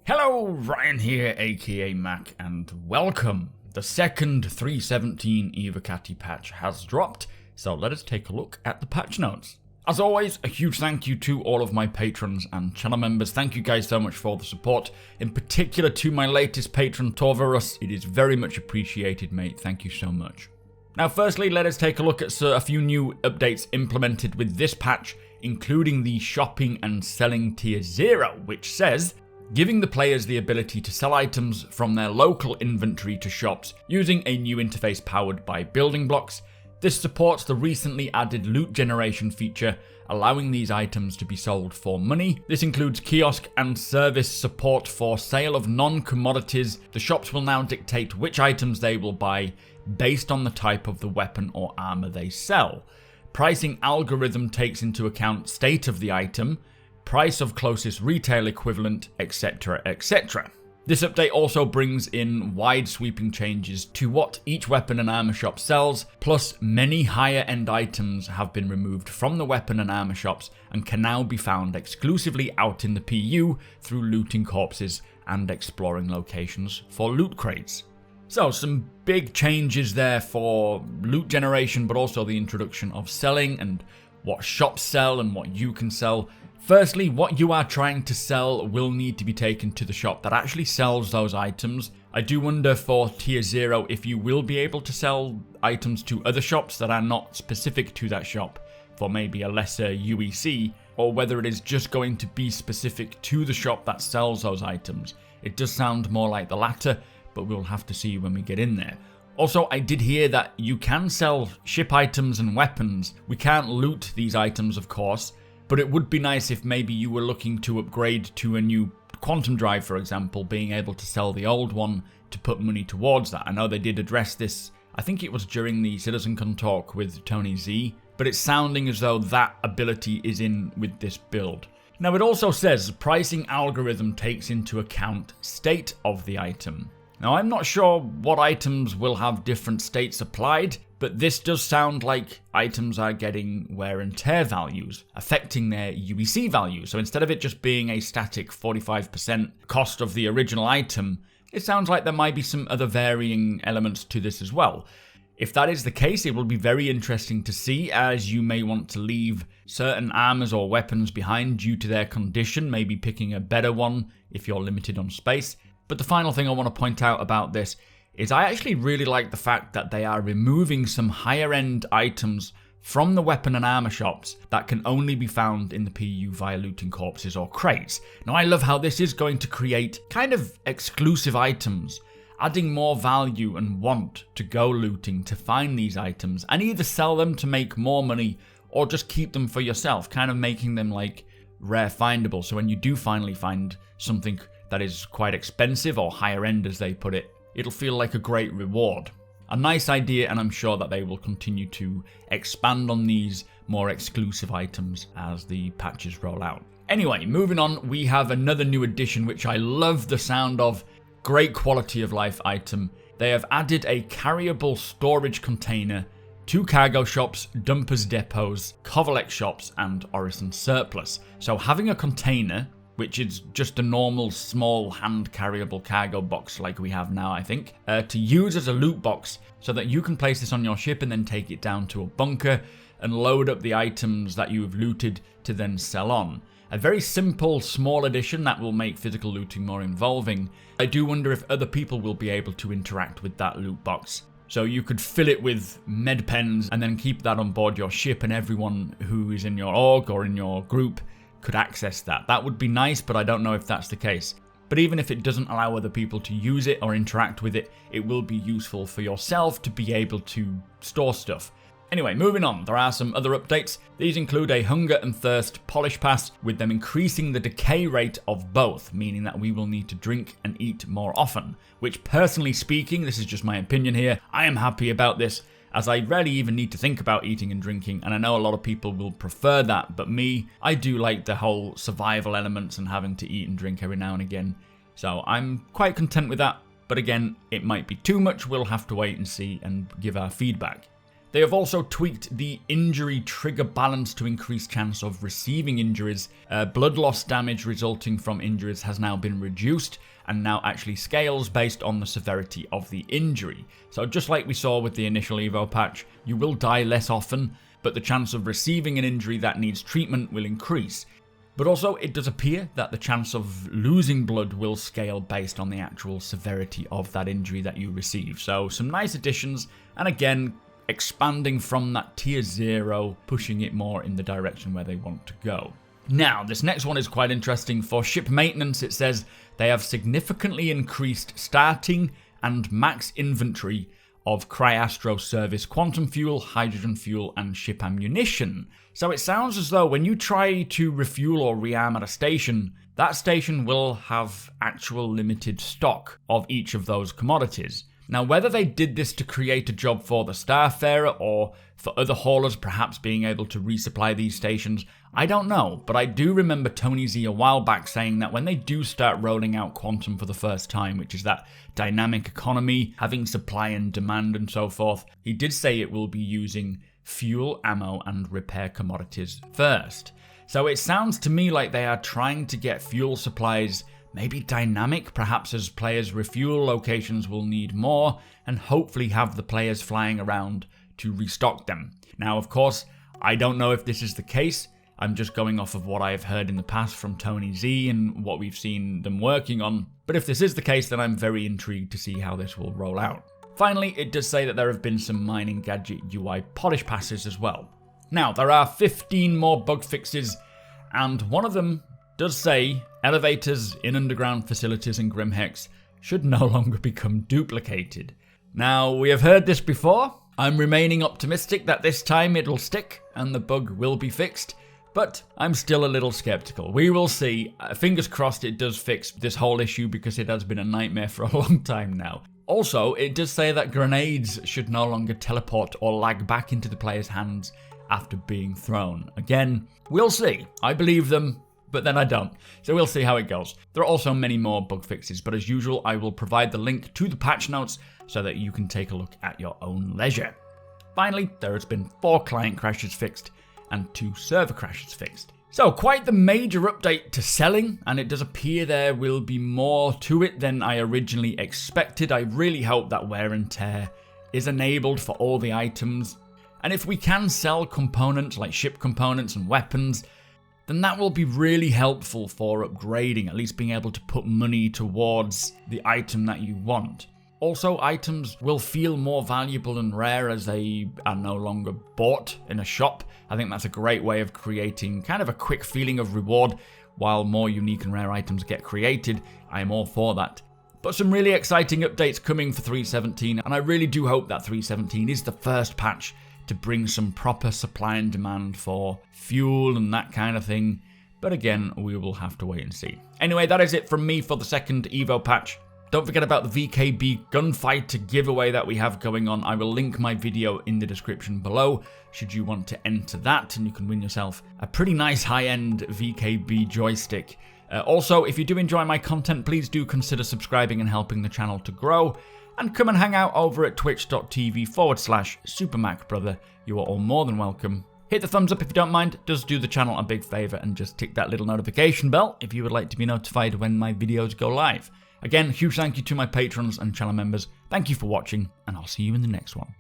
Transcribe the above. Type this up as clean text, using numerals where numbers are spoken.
Hello, Ryan here, aka Mac, and welcome. The second 3.17 Evocati patch has dropped, so let us take a look at the patch notes. As always, a huge thank you to all of my patrons and channel members. Thank you guys so much for the support, in particular to my latest patron, Torvarus. It is very much appreciated, mate. Thank you so much. Now, firstly, let us take a look at a few new updates implemented with this patch, including the shopping and selling tier 0, which says, giving the players the ability to sell items from their local inventory to shops using a new interface powered by building blocks. This supports the recently added loot generation feature, allowing these items to be sold for money. This includes kiosk and service support for sale of non-commodities. The shops will now dictate which items they will buy based on the type of the weapon or armor they sell. Pricing algorithm takes into account state of the item, price of closest retail equivalent, etc, etc. This update also brings in wide sweeping changes to what each weapon and armor shop sells, plus many higher end items have been removed from the weapon and armor shops and can now be found exclusively out in the PU through looting corpses and exploring locations for loot crates. So some big changes there for loot generation, but also the introduction of selling and what shops sell and what you can sell. Firstly, what you are trying to sell will need to be taken to the shop that actually sells those items. I do wonder for tier 0 if you will be able to sell items to other shops that are not specific to that shop for maybe a lesser UEC, or whether it is just going to be specific to the shop that sells those items. It does sound more like the latter, but we'll have to see when we get in there. Also, I did hear that you can sell ship items and weapons. We can't loot these items, of course, but it would be nice if maybe you were looking to upgrade to a new quantum drive, for example, being able to sell the old one to put money towards that. I know they did address this, I think it was during the CitizenCon talk with Tony Z, but it's sounding as though that ability is in with this build. Now, it also says pricing algorithm takes into account state of the item. Now, I'm not sure what items will have different states applied, but this does sound like items are getting wear and tear values, affecting their UEC value. So instead of it just being a static 45% cost of the original item, it sounds like there might be some other varying elements to this as well. If that is the case, it will be very interesting to see, as you may want to leave certain armors or weapons behind due to their condition, maybe picking a better one if you're limited on space. But the final thing I want to point out about this is I actually really like the fact that they are removing some higher end items from the weapon and armor shops that can only be found in the PU via looting corpses or crates. Now, I love how this is going to create kind of exclusive items, adding more value and want to go looting to find these items and either sell them to make more money or just keep them for yourself, kind of making them like rare findable. So when you do finally find something that is quite expensive or higher end, as they put it, it'll feel like a great reward. A nice idea, and I'm sure that they will continue to expand on these more exclusive items as the patches roll out. Anyway, moving on, we have another new addition which I love the sound of. Great quality of life item. They have added a carryable storage container to cargo shops, dumpers depots, Covalec shops, and Orison surplus. So having a container, which is just a normal small hand carryable cargo box like we have now, I think, to use as a loot box so that you can place this on your ship and then take it down to a bunker and load up the items that you have looted to then sell on. A very simple, small addition that will make physical looting more involving. I do wonder if other people will be able to interact with that loot box. So you could fill it with med pens and then keep that on board your ship, and everyone who is in your org or in your group could access that. That would be nice, but I don't know if that's the case. But even if it doesn't allow other people to use it or interact with it, it will be useful for yourself to be able to store stuff. Anyway, moving on, there are some other updates. These include a hunger and thirst polish pass, with them increasing the decay rate of both, meaning that we will need to drink and eat more often. Which, personally speaking, this is just my opinion here, I am happy about this, as I rarely even need to think about eating and drinking, and I know a lot of people will prefer that, but me, I do like the whole survival elements and having to eat and drink every now and again. So I'm quite content with that, but again, it might be too much. We'll have to wait and see and give our feedback. They have also tweaked the injury trigger balance to increase chance of receiving injuries. Blood loss damage resulting from injuries has now been reduced and now actually scales based on the severity of the injury. So just like we saw with the initial Evo patch, you will die less often, but the chance of receiving an injury that needs treatment will increase. But also, it does appear that the chance of losing blood will scale based on the actual severity of that injury that you receive. So some nice additions, and again, expanding from that tier 0, pushing it more in the direction where they want to go. Now, this next one is quite interesting. For ship maintenance, it says they have significantly increased starting and max inventory of Cryastro service quantum fuel, hydrogen fuel, and ship ammunition. So it sounds as though when you try to refuel or rearm at a station, that station will have actual limited stock of each of those commodities. Now, whether they did this to create a job for the Starfarer or for other haulers perhaps being able to resupply these stations, I don't know, but I do remember Tony Z a while back saying that when they do start rolling out Quantum for the first time, which is that dynamic economy, having supply and demand and so forth, he did say it will be using fuel, ammo, and repair commodities first. So it sounds to me like they are trying to get fuel supplies maybe dynamic, perhaps as players refuel, locations will need more, and hopefully have the players flying around to restock them. Now, of course, I don't know if this is the case. I'm just going off of what I've heard in the past from Tony Z and what we've seen them working on. But if this is the case, then I'm very intrigued to see how this will roll out. Finally, it does say that there have been some mining gadget UI polish passes as well. Now, there are 15 more bug fixes, and one of them does say elevators in underground facilities in Grimhex should no longer become duplicated. Now, we have heard this before. I'm remaining optimistic that this time it'll stick and the bug will be fixed, but I'm still a little skeptical. We will see. Fingers crossed it does fix this whole issue because it has been a nightmare for a long time now. Also, it does say that grenades should no longer teleport or lag back into the player's hands after being thrown. Again, we'll see. I believe them, but then I don't. So we'll see how it goes. There are also many more bug fixes, but as usual, I will provide the link to the patch notes so that you can take a look at your own leisure. Finally, there has been 4 client crashes fixed and 2 server crashes fixed. So quite the major update to selling, and it does appear there will be more to it than I originally expected. I really hope that wear and tear is enabled for all the items. And if we can sell components like ship components and weapons, then that will be really helpful for upgrading, at least being able to put money towards the item that you want. Also, items will feel more valuable and rare as they are no longer bought in a shop. I think that's a great way of creating kind of a quick feeling of reward while more unique and rare items get created. I am all for that. But some really exciting updates coming for 3.17, and I really do hope that 3.17 is the first patch to bring some proper supply and demand for fuel and that kind of thing. But again, we will have to wait and see. Anyway, that is it from me for the second Evo patch. Don't forget about the VKB gunfighter giveaway that we have going on. I will link my video in the description below should you want to enter that, and you can win yourself a pretty nice high-end VKB joystick. Also, if you do enjoy my content, please do consider subscribing and helping the channel to grow. And come and hang out over at twitch.tv/supermacbrother. You are all more than welcome. Hit the thumbs up if you don't mind. It does do the channel a big favour, and just tick that little notification bell if you would like to be notified when my videos go live. Again, huge thank you to my patrons and channel members. Thank you for watching, and I'll see you in the next one.